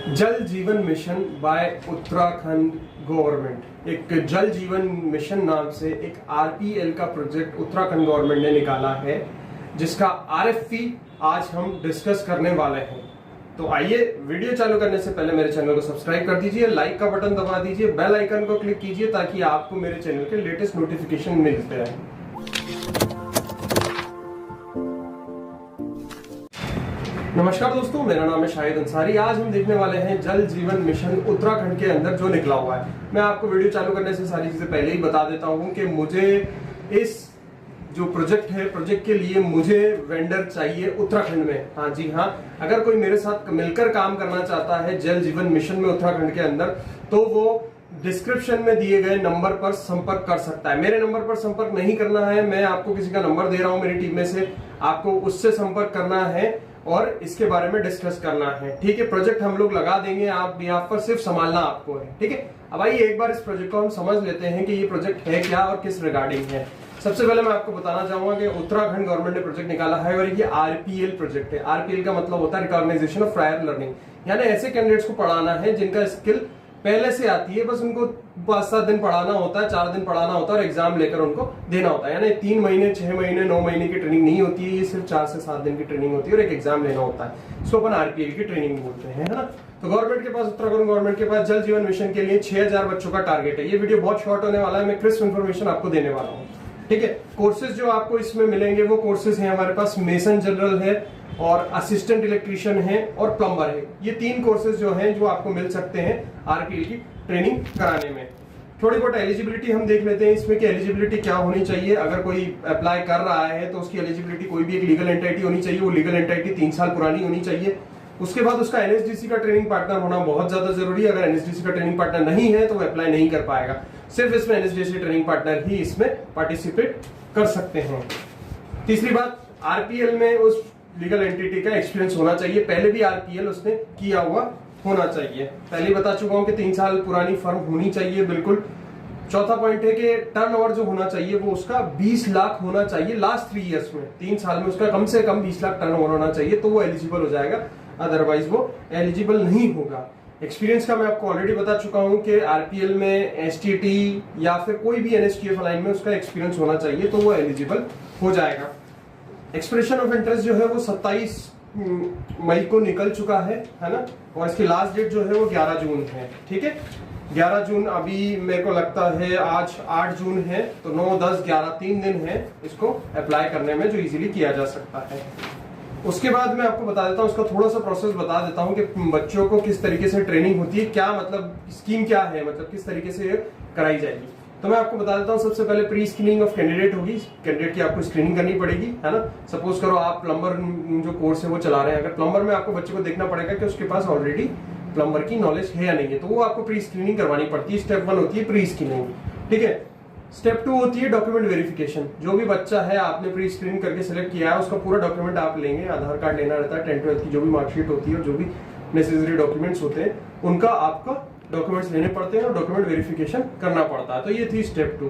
जल जीवन mission bye Uttarakhand government. एक जल जीवन मिशन नाम से एक आरपीएल का प्रोजेक्ट उत्तराखंड गवर्नमेंट ने निकाला है, जिसका आरएफपी आज हम डिस्कस करने वाले हैं। तो आइए, वीडियो चालू करने से पहले मेरे चैनल को सब्सक्राइब कर दीजिए, लाइक का बटन दबा दीजिए, बेल आइकन को क्लिक कीजिए ताकि आपको मेरे चैनल के लेटेस्ट नोटिफिकेशन मिलते रहें। नमस्कार दोस्तों, मेरा नाम है शाहिद अंसारी। आज हम देखने वाले हैं जल जीवन मिशन उत्तराखंड के अंदर जो निकला हुआ है। मैं आपको वीडियो चालू करने से सारी चीजें पहले ही बता देता हूं कि मुझे इस जो प्रोजेक्ट है, प्रोजेक्ट के लिए मुझे वेंडर चाहिए उत्तराखंड में। हाँ जी हाँ, अगर कोई मेरे साथ मिलकर काम करना चाहता है जल जीवन मिशन में उत्तराखंड के अंदर, तो वो डिस्क्रिप्शन में दिए गए नंबर पर संपर्क कर सकता है। मेरे नंबर पर संपर्क नहीं करना है, मैं आपको किसी का नंबर दे रहा हूं मेरी टीम में से, आपको उससे संपर्क करना है और इसके बारे में डिस्कस करना है। ठीक है, प्रोजेक्ट हम लोग लगा देंगे, आप यहाँ पर सिर्फ संभालना आपको है। ठीक है, अब आइए एक बार इस प्रोजेक्ट को हम समझ लेते हैं कि ये प्रोजेक्ट है क्या और किस रिगार्डिंग है। सबसे पहले मैं आपको बताना चाहूंगा कि उत्तराखंड गवर्नमेंट ने प्रोजेक्ट निकाला है और ये आरपीएल प्रोजेक्ट है। आरपीएल का मतलब होता है रिकॉग्नाइजेशन ऑफ प्रायर लर्निंग, यानी ऐसे कैंडिडेट्स को पढ़ाना है जिनका स्किल पहले से आती है, बस उनको 5-7 दिन पढ़ाना होता है, 4 दिन पढ़ाना होता है और एग्जाम लेकर उनको देना होता है। यानी 3 महीने, 6 महीने, 9 महीने की ट्रेनिंग नहीं होती है, ये सिर्फ 4 से 7 दिन की ट्रेनिंग होती है और एक एग्जाम लेना होता है। इसको अपन आरपीएल की ट्रेनिंग बोलते हैं, है ना। तो गवर्नमेंट के पास, उत्तराखंड गवर्नमेंट के पास जल जीवन मिशन के लिए 6000 बच्चों का टारगेट है। ये वीडियो बहुत शॉर्ट होने वाला है, मैं क्रिस्प इन्फॉर्मेशन आपको देने वाला हूँ। ठीक है, कोर्सेज जो आपको इसमें मिलेंगे वो कोर्सेज हैं हमारे पास, मेसन जनरल है और असिस्टेंट इलेक्ट्रिशियन है और प्लम्बर है। ये 3 कोर्सेज जो हैं जो आपको मिल सकते हैं आरपीएल की ट्रेनिंग कराने में। थोड़ी बहुत एलिजिबिलिटी हम देख लेते हैं इसमें कि एलिजिबिलिटी क्या होनी चाहिए। अगर कोई अप्लाई कर रहा है तो उसकी एलिजिबिलिटी कोई भी एक लीगल एंटिटी होनी चाहिए, वो लीगल एंटिटी 3 साल पुरानी होनी चाहिए। उसके बाद उसका एनएसडीसी का ट्रेनिंग पार्टनर होना बहुत ज्यादा जरूरी है। अगर एनएसडीसी का ट्रेनिंग पार्टनर नहीं है तो वो अप्लाई नहीं कर पाएगा। सिर्फ इसमें एनएसडीसी ट्रेनिंग पार्टनर ही इसमें पार्टिसिपेट कर सकते हैं। तीसरी बात, आरपीएल में उस लीगल एंटिटी का एक्सपीरियंस होना चाहिए, पहले भी आरपीएल उसने किया हुआ होना चाहिए। पहले बता चुका हूं कि 3 साल पुरानी फर्म होनी चाहिए, बिल्कुल। चौथा पॉइंट है कि टर्नओवर जो होना चाहिए वो उसका 20 लाख होना चाहिए लास्ट 3 इयर्स में। 3 साल में उसका कम से कम 20 लाख टर्नओवर होना चाहिए, तो वो एलिजिबल हो जाएगा, अदरवाइज वो एलिजिबल नहीं होगा। एक्सपीरियंस का मैं आपको ऑलरेडी बता चुका हूं कि आरपीएल में एसटीटी या फिर कोई भी एनएसटीएफ लाइन में उसका एक्सपीरियंस होना चाहिए, तो वो एलिजिबल हो जाएगा। एक्सप्रेशन ऑफ इंटरेस्ट जो है वो 27 मई को निकल चुका है ना, और इसकी लास्ट डेट जो है वो 11 जून है। ठीक है, 11 जून अभी मेरे को लगता है, आज 8 जून है, तो 9, 10, 11 3 दिन है इसको अप्लाई करने में, जो इजीली किया जा सकता है। उसके बाद मैं आपको बता देता हूँ, उसका थोड़ा सा प्रोसेस बता देता हूँ कि बच्चों को किस तरीके से ट्रेनिंग होती है, क्या मतलब स्कीम क्या है, मतलब किस तरीके से कराई जाएगी। तो मैं आपको बता देता हूँ, सबसे पहले प्री स्क्रीनिंग ऑफ कैंडिडेट होगी। कैंडिडेट की आपको स्क्रीनिंग करनी पड़ेगी, है ना। सपोज करो आप प्लम्बर जो कोर्स है वो चला रहे हैं, अगर प्लम्बर में आपको बच्चे को देखना पड़ेगा कि उसके पास ऑलरेडी प्लम्बर की नॉलेज है या नहीं है, तो वो आपको प्री स्क्रीनिंग करवानी पड़ती है। स्टेप 1 होती है प्री स्क्रीनिंग, ठीक है। स्टेप 2 होती है डॉक्यूमेंट वेरिफिकेशन। जो भी बच्चा है आपने प्री स्क्रीन करके सिलेक्ट किया है, उसका पूरा डॉक्यूमेंट आप लेंगे। आधार कार्ड लेना रहता है, 10th-12th की जो भी मार्कशीट होती है और जो भी नेसेसरी डॉक्यूमेंट्स होते हैं उनका आपका डॉक्यूमेंट्स लेने पड़ते हैं और डॉक्यूमेंट वेरिफिकेशन करना पड़ता है। तो ये थी स्टेप 2।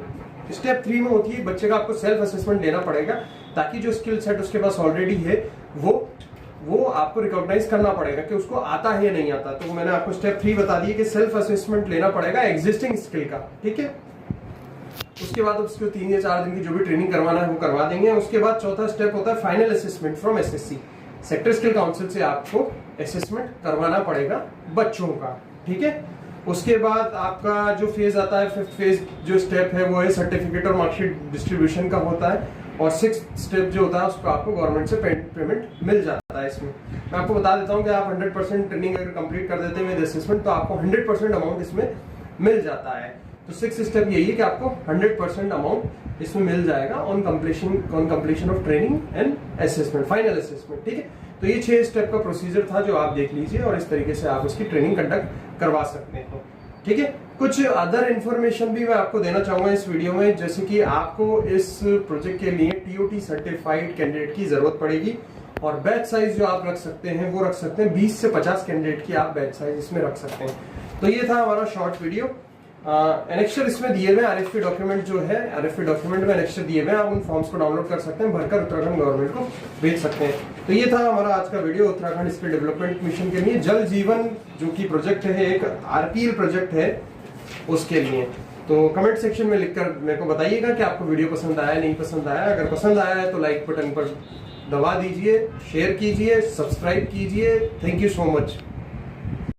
स्टेप 3 में होती है बच्चे का आपको सेल्फ असेसमेंट लेना पड़ेगा, ताकि जो स्किल सेट उसके पास ऑलरेडी है वो आपको रिकॉग्नाइज करना पड़ेगा कि उसको आता है या नहीं आता। तो मैंने आपको स्टेप 3 बता दिया कि सेल्फ असेसमेंट लेना पड़ेगा एग्जिस्टिंग स्किल का। ठीक है, उसके बाद उसको 3 या 4 दिन की जो भी ट्रेनिंग करवाना है वो करवा देंगे। उसके बाद चौथा स्टेप होता है final assessment from SSC, sector skill council से आपको असेसमेंट करवाना पड़ेगा बच्चों का। ठीक है, उसके बाद आपका जो फेज आता है, 5th फेज जो स्टेप है वो है सर्टिफिकेट और मार्कशीट डिस्ट्रीब्यूशन का होता है, और 6th स्टेप जो होता है उसको आपको गवर्नमेंट से पेमेंट मिल जाता है। इसमें मैं आपको बता देता हूँ कि आप 100% ट्रेनिंग अगर कंप्लीट कर देते हैं विद असेसमेंट, तो आपको 100% अमाउंट इसमें मिल जाता है। तो 6th स्टेप यही है कि आपको 100% अमाउंट इसमें मिल जाएगा on completion of training and assessment, final assessment. ठीक है, तो ये 6 स्टेप का प्रोसीजर था जो आप देख लीजिए, और इस तरीके से आप उसकी ट्रेनिंग कंडक्ट करवा सकते हैं। ठीक है, कुछ अदर इन्फॉर्मेशन भी मैं आपको देना चाहूंगा इस वीडियो में, जैसे कि आपको इस प्रोजेक्ट के लिए टीओटी सर्टिफाइड कैंडिडेट की जरूरत पड़ेगी, और बैच साइज जो आप रख सकते हैं वो रख सकते हैं 20 से 50 कैंडिडेट की आप बैच साइज इसमें रख सकते हैं। तो ये था हमारा शॉर्ट वीडियो। एनेक्स्चर इसमें दिए हुए आरएफपी डॉक्यूमेंट जो है, आरएफपी डॉक्यूमेंट में एनेक्स्चर दिए हुए हैं, आप उन फॉर्म्स को डाउनलोड कर सकते हैं, भरकर उत्तराखंड गवर्नमेंट को भेज सकते हैं। तो ये था हमारा आज का video Uttarakhand skill development mission के लिए, जल जीवन जो कि प्रोजेक्ट है, एक आरपीएल प्रोजेक्ट है, उसके लिए। तो कमेंट सेक्शन में लिखकर मेरे को बताइएगा कि आपको वीडियो पसंद आया नहीं पसंद आया। अगर पसंद आया है तो लाइक बटन पर दबा दीजिए, शेयर कीजिए, सब्सक्राइब कीजिए। Thank you so much.